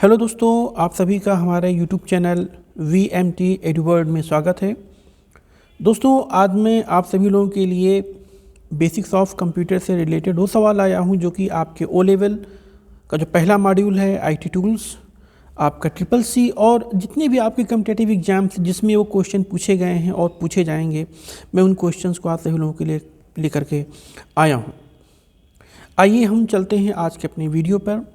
Hello दोस्तों, आप सभी का हमारे यूट्यूब चैनल VMT एडवर्ड में स्वागत है। दोस्तों, आज मैं आप सभी लोगों के लिए बेसिक्स ऑफ कंप्यूटर से रिलेटेड वो सवाल आया हूं जो कि आपके ओ लेवल का जो पहला मॉड्यूल है IT टूल्स, आपका CCC और जितने भी आपके कम्पिटिटिव एग्जाम्स जिसमें वो क्वेश्चन पूछे गए हैं और पूछे जाएंगे, मैं उन क्वेश्चंस को आप सभी लोगों के लिए लेकर के आया हूँ। आइए हम चलते हैं आज के अपने वीडियो पर।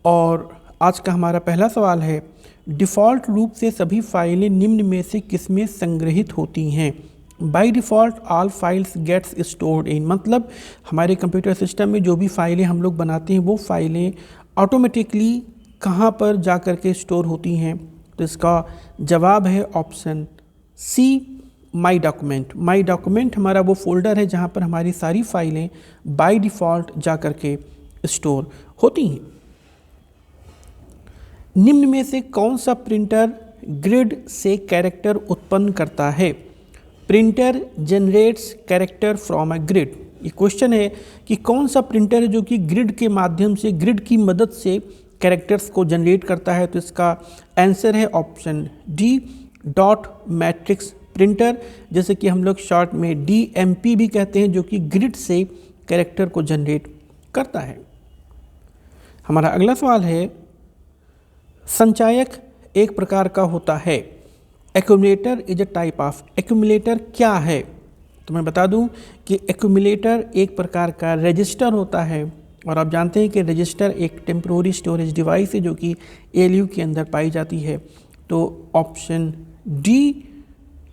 और आज का हमारा पहला सवाल है, डिफ़ॉल्ट रूप से सभी फाइलें निम्न में से किसमें संग्रहित होती हैं? By default all files gets stored in, मतलब हमारे कंप्यूटर सिस्टम में जो भी फाइलें हम लोग बनाते हैं वो फाइलें ऑटोमेटिकली कहाँ पर जा कर के स्टोर होती हैं? तो इसका जवाब है option C, my document. My document हमारा वो फोल्डर है जहाँ पर हमारी सारी फाइलें बाय डिफ़ॉल्ट जा कर के स्टोर होती हैं। निम्न में से कौन सा प्रिंटर ग्रिड से कैरेक्टर उत्पन्न करता है? Printer generates character from a grid. ये क्वेश्चन है कि कौन सा प्रिंटर है जो कि ग्रिड के माध्यम से, ग्रिड की मदद से कैरेक्टर्स को जनरेट करता है। तो इसका आंसर है option D, dot matrix printer, जैसे कि हम लोग शॉर्ट में DMP भी कहते हैं, जो कि ग्रिड से कैरेक्टर को जनरेट करता है। हमारा अगला सवाल है, संचायक एक प्रकार का होता है। Accumulator is a type of. Accumulator क्या है? तो मैं बता दूं कि एक्यूमुलेटर एक प्रकार का रजिस्टर होता है, और आप जानते हैं कि रजिस्टर एक टेम्पोररी स्टोरेज डिवाइस है जो कि ALU के अंदर पाई जाती है। तो ऑप्शन डी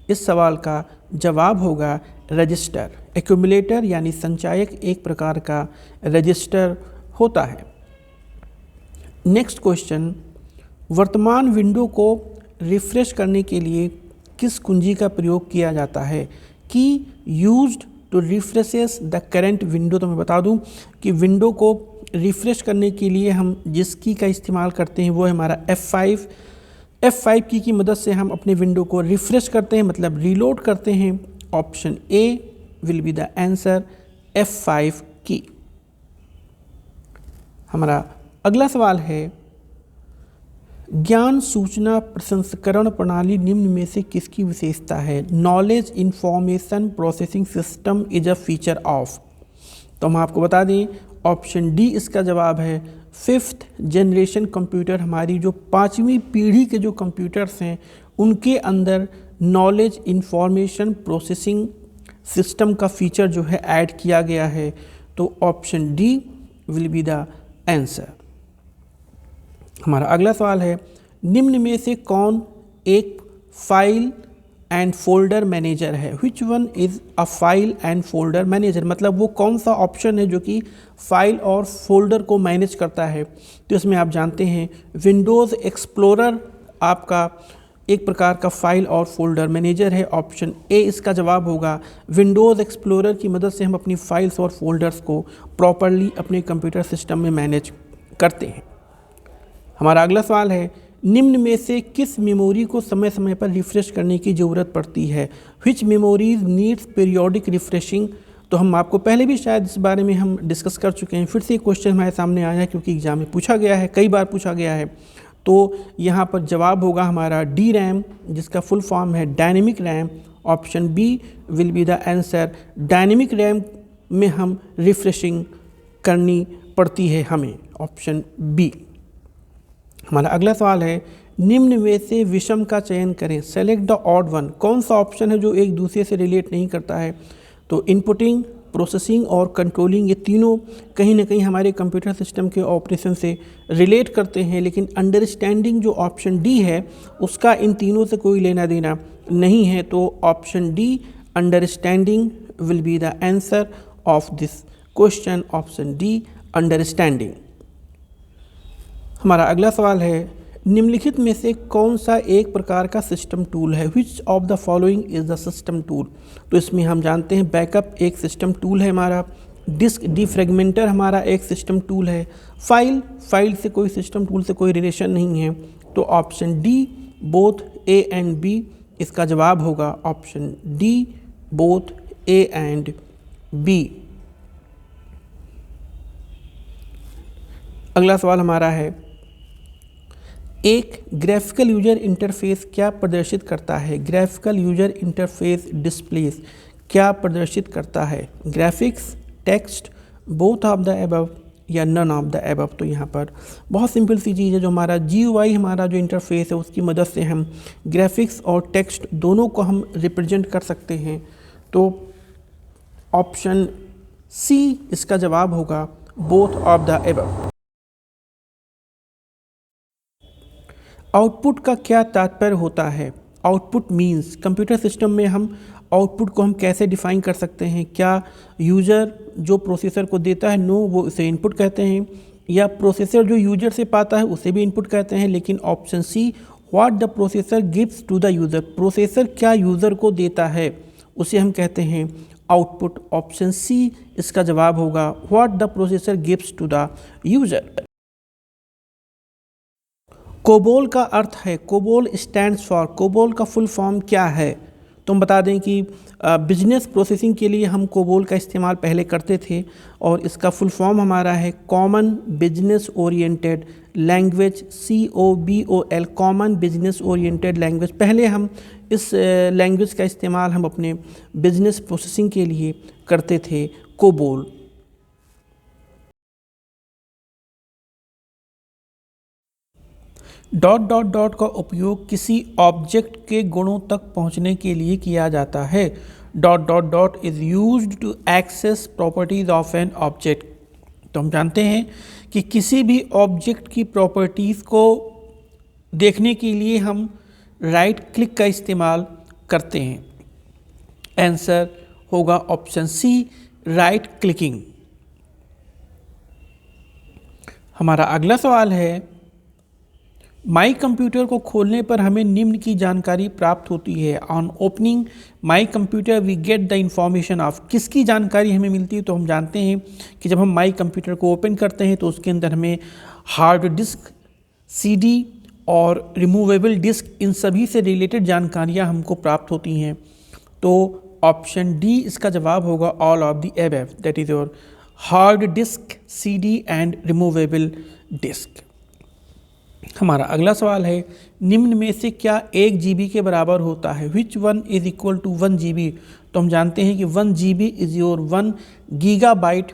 इस सवाल का जवाब होगा, रजिस्टर। एक्यूमुलेटर यानी संचायक एक प्रकार का रजिस्टर होता है। नेक्स्ट क्वेश्चन, वर्तमान विंडो को रिफ्रेश करने के लिए किस कुंजी का प्रयोग किया जाता है? Key used to refreshes the current window. तो मैं बता दूं कि विंडो को रिफ्रेश करने के लिए हम जिस की का इस्तेमाल करते हैं वो है हमारा F5 की मदद से हम अपने विंडो को रिफ्रेश करते हैं, मतलब रीलोड करते हैं। Option A will be the answer, F5 की। हमारा अगला सवाल है, ज्ञान सूचना प्रसंस्करण प्रणाली निम्न में से किसकी विशेषता है? Knowledge information processing system is a feature of. तो हम आपको बता दें, ऑप्शन डी इसका जवाब है। 5th जनरेशन कंप्यूटर, हमारी जो 5वीं पीढ़ी के जो कंप्यूटर्स हैं उनके अंदर नॉलेज इंफॉर्मेशन प्रोसेसिंग सिस्टम का फीचर जो है ऐड किया गया है। तो option D will be the answer. हमारा अगला सवाल है, निम्न में से कौन एक फाइल एंड फोल्डर मैनेजर है? Which one is a file and folder manager, मतलब वो कौन सा ऑप्शन है जो कि फाइल और फोल्डर को मैनेज करता है? तो इसमें आप जानते हैं विंडोज़ एक्सप्लोरर आपका एक प्रकार का फाइल और फोल्डर मैनेजर है। ऑप्शन ए इसका जवाब होगा। विंडोज़ एक्सप्लोरर की मदद से हम अपनी फाइल्स और फोल्डर्स को प्रॉपरली अपने कंप्यूटर सिस्टम में मैनेज करते हैं। हमारा अगला सवाल है, निम्न में से किस मेमोरी को समय समय पर रिफ्रेश करने की ज़रूरत पड़ती है? विच मेमोरीज नीड्स पीरियोडिक रिफ्रेशिंग। तो हम आपको पहले भी शायद इस बारे में हम डिस्कस कर चुके हैं, फिर से क्वेश्चन हमारे सामने आया है क्योंकि एग्जाम में पूछा गया है, कई बार पूछा गया है। तो यहाँ पर जवाब होगा हमारा DRAM, जिसका फुल फॉर्म है dynamic RAM. Option B will be the answer. Dynamic RAM में हम रिफ्रेशिंग करनी पड़ती है हमें, ऑप्शन बी। हमारा अगला सवाल है, निम्न में से विषम का चयन करें। Select the odd one. कौन सा ऑप्शन है जो एक दूसरे से रिलेट नहीं करता है? तो इनपुटिंग, प्रोसेसिंग और कंट्रोलिंग, ये तीनों कहीं ना कहीं हमारे कंप्यूटर सिस्टम के ऑपरेशन से रिलेट करते हैं, लेकिन अंडरस्टैंडिंग जो ऑप्शन डी है उसका इन तीनों से कोई लेना देना नहीं है। तो option D, understanding will be the answer of this question. Option D, understanding. हमारा अगला सवाल है, निम्नलिखित में से कौन सा एक प्रकार का सिस्टम टूल है? Which of the following is the system tool. तो इसमें हम जानते हैं बैकअप एक सिस्टम टूल है हमारा, डिस्क डिफ्रेगमेंटर हमारा एक सिस्टम टूल है, फाइल से कोई सिस्टम टूल से कोई रिलेशन नहीं है। तो option D, both A and B इसका जवाब होगा। Option D, both A and B. अगला सवाल हमारा है, एक ग्राफिकल यूजर इंटरफेस क्या प्रदर्शित करता है? ग्राफिकल यूजर इंटरफेस डिस्प्लेस क्या प्रदर्शित करता है? Graphics, text, both of the above या नन ऑफ द अबव। तो यहाँ पर बहुत सिंपल सी चीज़ है, जो हमारा GUI हमारा जो इंटरफेस है उसकी मदद से हम ग्राफिक्स और टेक्स्ट दोनों को हम रिप्रेजेंट कर सकते हैं। तो ऑप्शन सी इसका जवाब होगा, both of the above. Output का क्या तात्पर्य होता है? आउटपुट मीन्स, कंप्यूटर सिस्टम में हम आउटपुट को हम कैसे डिफाइन कर सकते हैं? क्या यूज़र जो प्रोसेसर को देता है, नो, वो उसे इनपुट कहते हैं, या प्रोसेसर जो यूजर से पाता है उसे भी इनपुट कहते हैं। लेकिन option C, what the processor gives to the user, processor क्या यूज़र को देता है उसे हम कहते हैं आउटपुट। ऑप्शन सी इसका जवाब होगा, what the processor gives to the user. COBOL का अर्थ है, कोबोल स्टैंड्स फॉर, कोबोल का फुल फॉर्म क्या है? तो हम बता दें कि बिजनेस प्रोसेसिंग के लिए हम कोबोल का इस्तेमाल पहले करते थे और इसका फुल फॉर्म हमारा है common business oriented language, COBOL, common business oriented language. पहले हम इस लैंग्वेज का इस्तेमाल हम अपने बिजनेस प्रोसेसिंग के लिए करते थे, कोबोल। डॉट डॉट डॉट का उपयोग किसी ऑब्जेक्ट के गुणों तक पहुंचने के लिए किया जाता है। Dot dot dot is used to access properties of an object. तो हम जानते हैं कि किसी भी ऑब्जेक्ट की प्रॉपर्टीज़ को देखने के लिए हम राइट क्लिक का इस्तेमाल करते हैं। आंसर होगा ऑप्शन सी, राइट क्लिकिंग। हमारा अगला सवाल है, माई कंप्यूटर को खोलने पर हमें निम्न की जानकारी प्राप्त होती है। On opening my computer we get the information of, किसकी जानकारी हमें मिलती है? तो हम जानते हैं कि जब हम माई कंप्यूटर को ओपन करते हैं तो उसके अंदर हमें हार्ड डिस्क, CD और रिमूवेबल डिस्क, इन सभी से रिलेटेड जानकारियाँ हमको प्राप्त होती हैं। तो ऑप्शन डी इसका जवाब होगा, all of the above, that is your hard disk, CD and removable disc. हमारा अगला सवाल है, निम्न में से क्या 1 GB के बराबर होता है? Which one is equal to 1 GB? तो हम जानते हैं कि 1 GB इज़ योर 1 गीगाबाइट,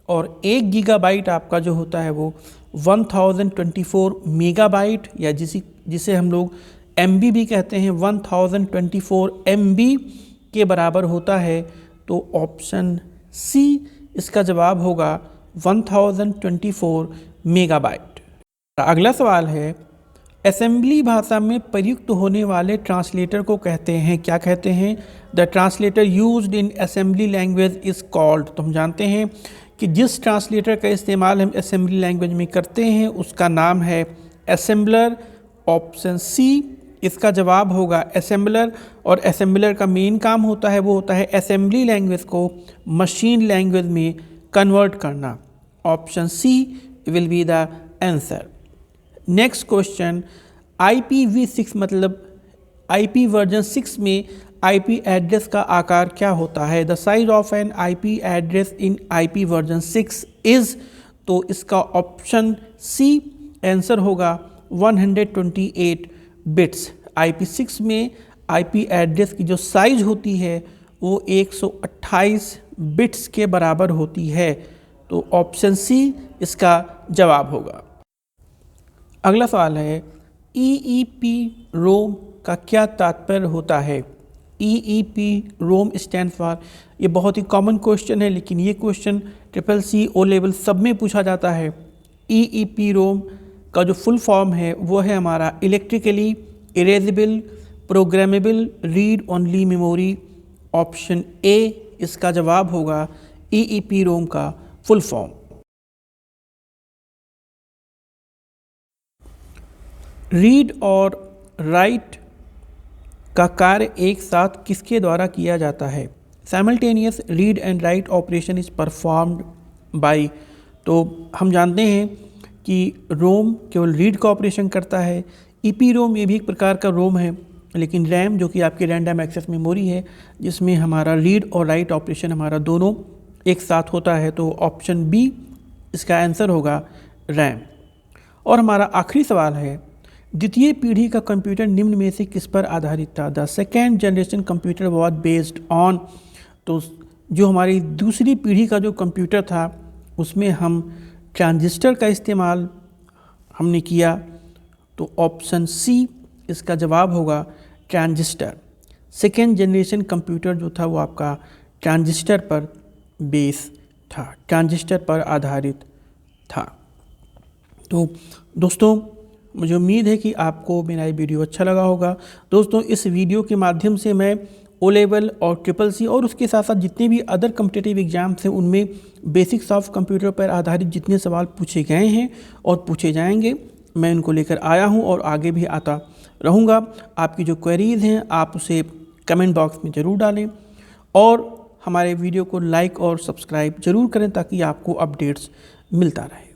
और 1 गीगाबाइट आपका जो होता है वो 1024 मेगाबाइट, या जिसे हम लोग MB भी कहते हैं, 1024 MB के बराबर होता है। तो ऑप्शन सी इसका जवाब होगा 1024 मेगाबाइट। अगला सवाल है, असेंबली भाषा में प्रयुक्त होने वाले ट्रांसलेटर को कहते हैं, क्या कहते हैं? The translator used in assembly language is called. तो हम जानते हैं कि जिस ट्रांसलेटर का इस्तेमाल हम असेंबली लैंग्वेज में करते हैं उसका नाम है असेंबलर। ऑप्शन सी इसका जवाब होगा असेंबलर। और असेंबलर का मेन काम होता है वो होता है असेंबली लैंग्वेज को मशीन लैंग्वेज में कन्वर्ट करना। Option C will be the answer. Next question, IPv6 मतलब IP वर्जन 6 में IP एड्रेस का आकार क्या होता है? The size of an IP address in IP version 6 is, तो इसका ऑप्शन सी आंसर होगा 128 बिट्स। IP6 में IP एड्रेस की जो साइज होती है वो 128 बिट्स के बराबर होती है। तो ऑप्शन सी इसका जवाब होगा। अगला सवाल है, EEPROM का क्या तात्पर्य होता है? EEPROM स्टैंड फॉर, ये बहुत ही कॉमन क्वेश्चन है लेकिन ये क्वेश्चन CCC O लेवल सब में पूछा जाता है। EEPROM का जो फुल फॉर्म है वो है हमारा electrically erasable programmable read only memory. Option A इसका जवाब होगा EEPROM का फुल फॉर्म। रीड और राइट का कार्य एक साथ किसके द्वारा किया जाता है? Simultaneous read and write operation is performed by. तो हम जानते हैं कि रोम केवल रीड का ऑपरेशन करता है। EPROM ये भी एक प्रकार का रोम है, लेकिन रैम जो कि आपकी रैंडम एक्सेस मेमोरी है जिसमें हमारा रीड और राइट ऑपरेशन हमारा दोनों एक साथ होता है। तो ऑप्शन बी इसका आंसर होगा रैम। और हमारा आखिरी सवाल है, द्वितीय पीढ़ी का कंप्यूटर निम्न में से किस पर आधारित था? The second generation computer was based on, तो जो हमारी दूसरी पीढ़ी का जो कंप्यूटर था उसमें हम ट्रांजिस्टर का इस्तेमाल हमने किया, तो ऑप्शन सी इसका जवाब होगा ट्रांजिस्टर। सेकेंड जनरेशन कंप्यूटर जो था वो आपका ट्रांजिस्टर पर बेस था, ट्रांजिस्टर पर आधारित था। तो दोस्तों मुझे उम्मीद है कि आपको मेरा ये वीडियो अच्छा लगा होगा। दोस्तों इस वीडियो के माध्यम से मैं ओ लेवल और ट्रिपल सी और उसके साथ साथ जितने भी अदर कॉम्पिटिटिव एग्जाम्स हैं उनमें बेसिक्स ऑफ कंप्यूटर पर आधारित जितने सवाल पूछे गए हैं और पूछे जाएंगे मैं उनको लेकर आया हूं और आगे भी आता रहूंगा। आपकी जो क्वेरीज़ हैं आप उसे कमेंट बॉक्स में ज़रूर डालें और हमारे वीडियो को लाइक और सब्सक्राइब ज़रूर करें ताकि आपको अपडेट्स मिलता रहे।